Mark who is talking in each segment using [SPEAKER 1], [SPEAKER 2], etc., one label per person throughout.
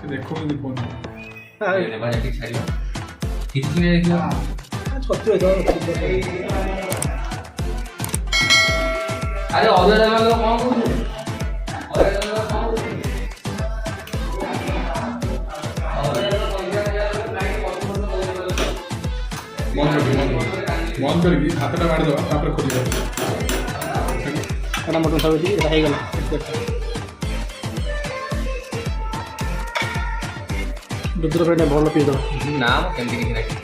[SPEAKER 1] देखो नहीं फोन
[SPEAKER 2] ने बाजा ठीक छाड़ी कितनी में देखो
[SPEAKER 3] छोटी हो जाओ
[SPEAKER 2] अरे ऑर्डर डालना तो कौन कौन ऑर्डर डालना कौन
[SPEAKER 1] बंद करके हाथटा मार दो तापर खोली दो
[SPEAKER 3] एटा मटन सब एटा हे गेला रुद्र फ्रेंड भल पी दो
[SPEAKER 2] नाम केमती कि नहीं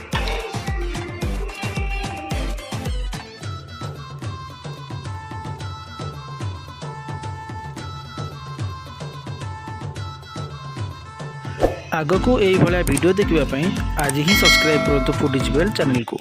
[SPEAKER 3] आगको यही भाया वीडियो देखा आज ही सब्सक्राइब करूँ फूडीज बेल चैनल को।